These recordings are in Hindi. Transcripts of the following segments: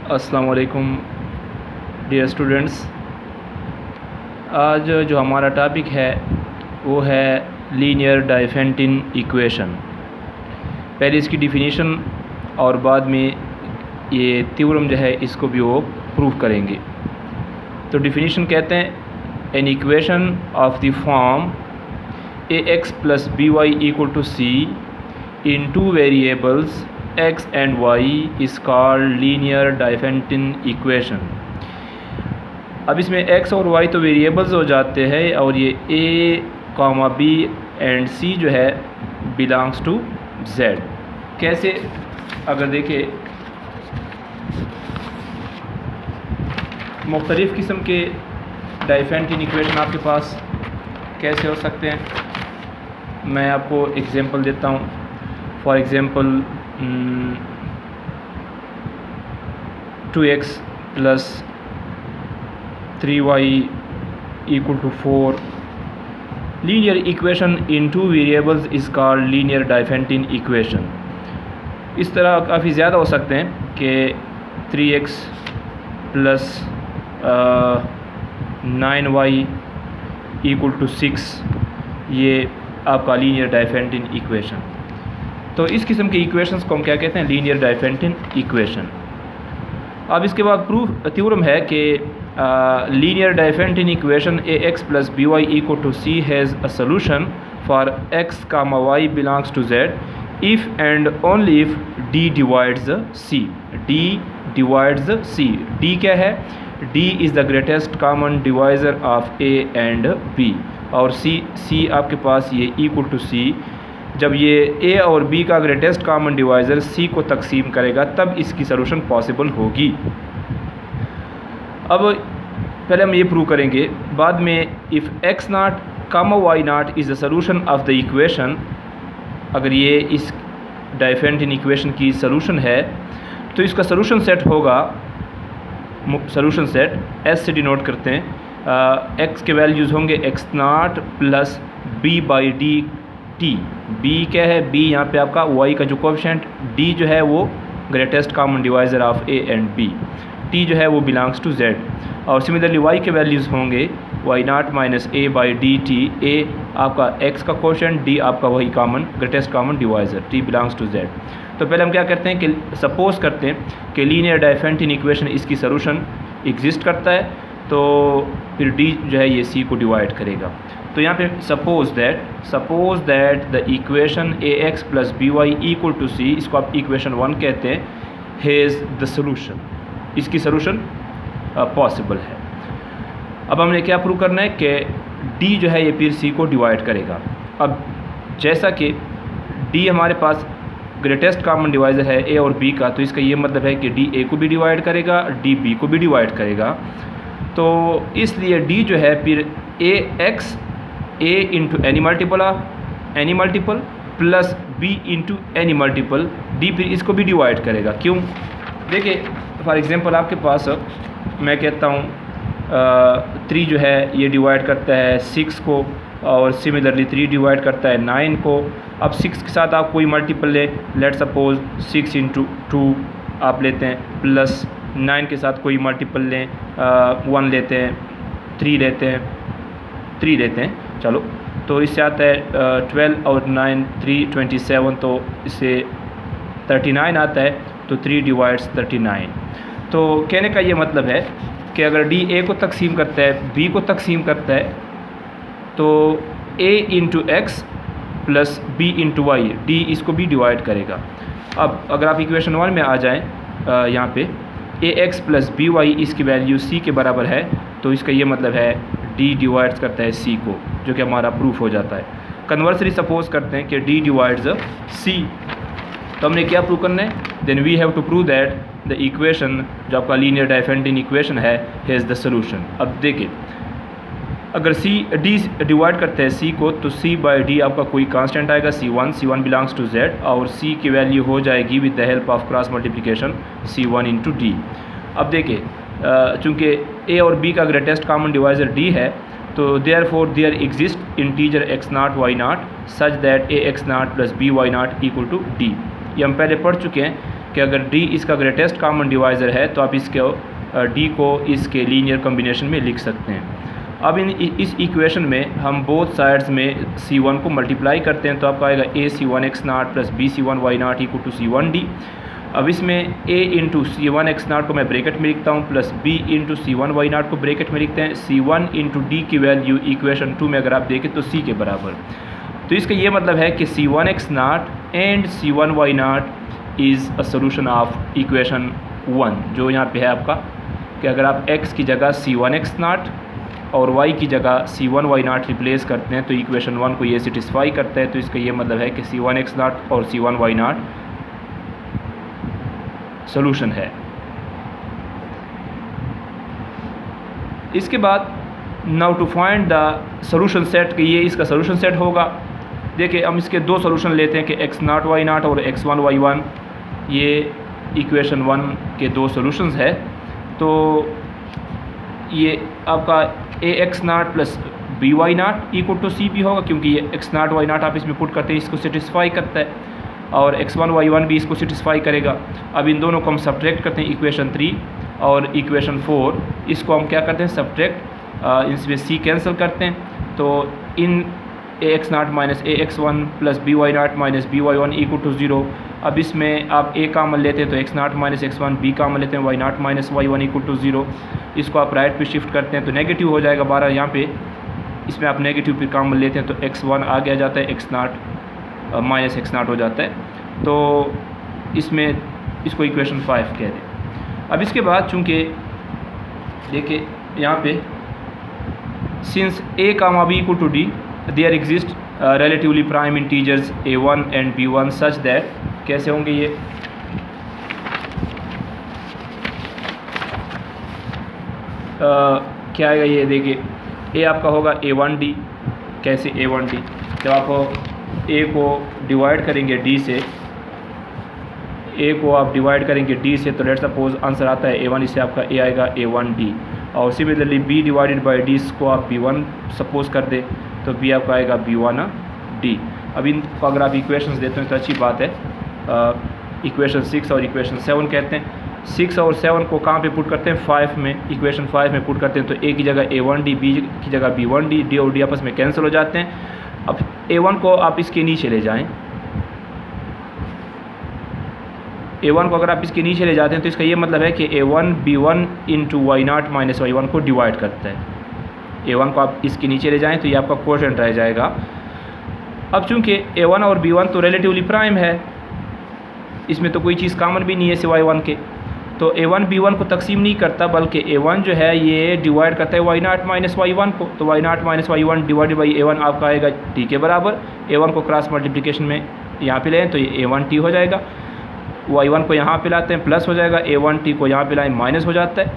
अस्सलाम वालेकुम डियर स्टूडेंट्स। आज जो हमारा टॉपिक है वो है लीनियर डाइफेंटिन इक्वेशन। पहले इसकी डिफिनीशन और बाद में ये थ्योरम जो है इसको भी वो प्रूव करेंगे। तो डिफिनीशन कहते हैं an equation of the form ax plus by equal to c in two variables x and y is called linear Diophantine equation। अब इसमें x और y तो वेरिएबल्स हो जाते हैं और ये a, b एंड c जो है बिलोंग्स टू z। कैसे? अगर देखें मुख्तलिफ़ किस्म के डाइफेंटिन इक्वेशन आपके पास कैसे हो सकते हैं, मैं आपको एग्जांपल देता हूँ। For example 2x plus 3y equal to 4। Linear equation in two variables is called linear diophantine equation. इस तरह काफ़ी ज़्यादा हो सकते हैं कि 3x plus 9y equal to 6, ये आपका लीनियर डाइफेंटिन इक्वेशन। तो इस किस्म के इक्वेशंस को हम क्या कहते हैं? Linear diophantine equation. अब इसके बाद प्रूफ थ्योरम है कि linear diophantine equation ax plus by equal to c has a solution for x, y belongs to z if and only if d divides c। d divides c। d क्या है? d is the greatest common divisor of a and b। और c आपके पास ये इक्वल टू c, जब ये a और b का ग्रेटेस्ट कॉमन डिवाइज़र c को तकसीम करेगा तब इसकी सलूशन पॉसिबल होगी। अब पहले हम ये प्रूव करेंगे, बाद में if x not comma y not is the solution of the equation. अगर ये इस डाइफेंटिन इक्वेशन की सलूशन है तो इसका सलूशन सेट होगा, सलूशन सेट s से डिनोट करते हैं। x के वैल्यूज़ होंगे x not plus b by d T. b क्या है? b यहाँ पे आपका y का जो कोएफिशिएंट, d जो है वो greatest common divisor of a and b, t जो है वो बिलोंग्स टू z। और सिमिलरली y के वैल्यूज़ होंगे y not minus a by d t. a आपका x का कोएफिशिएंट, d आपका वही common greatest common divisor, t belongs to z। तो पहले हम क्या करते हैं कि सपोज़ करते हैं कि लीनियर डाइफेंटिन इक्वेशन इसकी सलूशन एग्जिस्ट करता है, तो फिर d जो है ये c को डिवाइड करेगा। तो यहाँ पे suppose that the equation ax plus by equal to c, इसको आप इक्वेशन 1 कहते हैं, हैज़ द सलूशन, इसकी सलूशन पॉसिबल है। अब हमने क्या प्रूव करना है कि d जो है ये फिर c को डिवाइड करेगा। अब जैसा कि d हमारे पास ग्रेटेस्ट कॉमन डिवाइज़र है a और b का, तो इसका ये मतलब है कि d a को भी डिवाइड करेगा, d b को भी डिवाइड करेगा। तो इसलिए d जो है फिर a into any multiple plus b into any multiple d फिर इसको भी डिवाइड करेगा। क्यों? देखिए फॉर एग्ज़ाम्पल आपके पास मैं कहता हूँ 3 जो है ये डिवाइड करता है 6 को, और सिमिलरली 3 डिवाइड करता है 9 को। अब 6 के साथ आप कोई मल्टीपल लें, लेट सपोज 6 इंटू 2 आप लेते हैं, प्लस 9 के साथ कोई मल्टीपल लें, 1 लेते हैं, 3 लेते हैं, चलो। तो इससे आता है 12 और 9 3 27, तो इससे 39 आता है, तो 3 डिवाइड्स 39। तो कहने का ये मतलब है कि अगर d a को तकसीम करता है, b को तकसीम करता है, तो a into x plus b into y, d इसको भी डिवाइड करेगा। अब अगर आप इक्वेशन 1 में आ जाएँ, यहाँ पे ax प्लस by इसकी वैल्यू c के बराबर है, तो इसका ये मतलब है d डिवाइड्स करता है c को, जो कि हमारा प्रूफ हो जाता है। कन्वर्सली सपोज करते हैं कि d डिवाइड्स c, तो हमने क्या प्रूव करना है? Then we have to prove that the equation जो आपका लीनियर डाइफेंटिन इक्वेशन है हैज़ द सलूशन। अब देखिए अगर d डिवाइड करते हैं c को, तो c बाई d आपका कोई कांस्टेंट आएगा c1 बिलोंग्स टू z, और c की वैल्यू हो जाएगी with the help of cross multiplication c1 into d। अब देखिए चूँकि a और b का ग्रेटेस्ट कॉमन डिवाइज़र d है, तो therefore there exist integer x not y not such that ax not plus by not equal to d। ये हम पहले पढ़ चुके हैं कि अगर डी इसका ग्रेटेस्ट कॉमन डिवाइज़र है तो आप इसके डी को इसके लीनियर कम्बिनेशन में लिख सकते हैं। अब इस इक्वेशन में हम बोथ साइड्स में C1 को मल्टीप्लाई करते हैं तो आपका आएगा AC1x0 plus BC1y0 equal to C1D। अब इसमें A इंटू C1x0 को मैं ब्रैकेट में लिखता हूँ प्लस B इंटू C1y0 को ब्रैकेट में लिखते हैं। C1 इंटू डी की वैल्यू इक्वेशन 2 में अगर आप देखें तो C के बराबर। तो इसका ये मतलब है कि C1x0 and C1y0 is a solution of equation 1, जो यहाँ पे है आपका कि अगर आप x की जगह C1x0 और y की जगह C1y0 रिप्लेस करते हैं तो इक्वेशन 1 को ये सेटिस्फाई करता है। तो इसका ये मतलब है कि C1x0 और C1y0 सोल्यूशन है। इसके बाद now to find the solution set, कि ये इसका सोल्यूशन सेट होगा। देखिए हम इसके दो सोल्यूशन लेते हैं कि x0 y0 और x1 y1, ये इक्वेशन 1 के दो सोल्यूशंस है। तो ये आपका ax0 plus by0 equal to सी भी होगा, क्योंकि ये x0 y0 आप इसमें पुट करते हैं, इसको सेटिस्फाई करता है, और x1 y1 भी इसको सेटिस्फाई करेगा। अब इन दोनों को हम सब्ट्रैक्ट करते हैं, इक्वेशन 3 और इक्वेशन 4, इसको हम क्या करते हैं सब्ट्रैक्ट, इसमें c कैंसिल करते हैं। तो इन ax0 minus ax1 plus by0 minus by1 equal to 0। अब इसमें आप a कामन लेते हैं तो x0 माइनस x1, b कामन लेते हैं y0 minus y1 equal to 0। इसको आप राइट पे शिफ्ट करते हैं तो नेगेटिव हो जाएगा 12 यहाँ पे, इसमें आप नेगेटिव पे कामन लेते हैं तो x1 आगे आ जाता है, x0 माइनस x0 हो जाता है। तो इसमें इसको इक्वेशन 5 कह दें। अब इसके बाद चूँकि देखिए यहाँ पे since a comma b equal to d there exist relatively prime integers a1 and b1 such that, कैसे होंगे ये, क्या आएगा ये देखिए, a आपका होगा a1d। कैसे a1d, जब आप a को डिवाइड करेंगे d से, a को आप डिवाइड करेंगे d से, तो लेट्स सपोज आंसर आता है a1, इससे आपका a आएगा a1d। और similarly b divided by d को आप b1 सपोज कर दे तो b आपका आएगा b1d। अब इनको अगर आप इक्वेशंस देते हैं तो अच्छी बात है। इक्वेशन 6 और इक्वेशन 7 कहते हैं। 6 और 7 को कहाँ पे पुट करते हैं, 5 में, इक्वेशन 5 में पुट करते हैं। तो a की जगह a1d, b की जगह b1d, d और d आपस में कैंसिल हो जाते हैं। अब a1 को आप इसके नीचे ले जाएं, a1 को अगर आप इसके नीचे ले जाते हैं तो इसका ये मतलब है कि a1 b1 into y0 minus y1 को डिवाइड करता है। a1 को आप इसके नीचे ले जाएं तो ये आपका क्वोशंट रह जाएगा। अब चूंकि a1 और b1 तो रिलेटिवली प्राइम है, इसमें तो कोई चीज़ कॉमन भी नहीं है सिवाय 1 के, तो a1 b1 को तकसीम नहीं करता, बल्कि a1 जो है ये डिवाइड करता है y0 माइनस y1 को। तो y0 minus y1 divided by a1 आपका आएगा t के बराबर। a1 को क्रॉस मल्टीप्लिकेशन में यहाँ पे लें तो ये a1t हो जाएगा, y1 को यहाँ पे लाते हैं प्लस हो जाएगा, a1t को यहाँ पे लाएँ माइनस हो जाता है।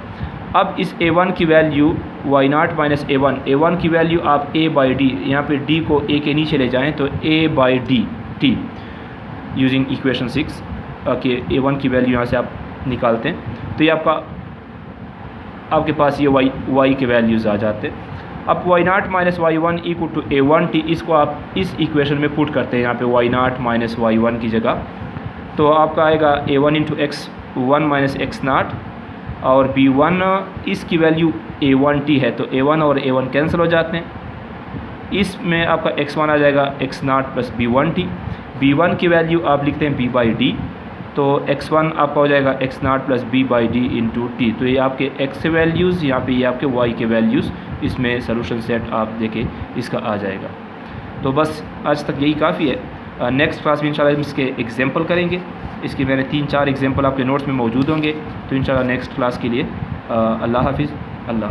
अब इस a1 की वैल्यू y0 माइनस a1 की वैल्यू आप a बाई डी, यहाँ पे d को a के नीचे ले जाएं तो a by D t using equation 6 के a1 की वैल्यू यहाँ से आप निकालते हैं तो ये आपके पास ये y के वैल्यूज़ आ जाते हैं। अब y0 minus y1 equal to a1t, इसको आप इस इक्वेशन में पुट करते हैं यहाँ पे y0 माइनस y1 की जगह, तो आपका आएगा a1 into x1 minus x0 और b1 इसकी वैल्यू a1t है तो a1 और a1 कैंसिल हो जाते हैं। इसमें आपका x1 आ जाएगा x0 प्लस b1t, b1 की वैल्यू आप लिखते हैं b बाई डी, तो x1 आपका हो जाएगा x0 plus b by D into T. तो ये आपके x के वैल्यूज़, यहाँ पे ये आपके y के वैल्यूज़, इसमें सोल्यूशन सेट आप देखें इसका आ जाएगा। तो बस आज तक यही काफ़ी है। नेक्स्ट क्लास में इंशाल्लाह इसके एग्जांपल करेंगे। इसके मेरे 3-4 एग्जांपल आपके नोट्स में मौजूद होंगे। तो इंशाल्लाह नेक्स्ट क्लास के लिए अल्लाह हाफिज़। अल्लाह।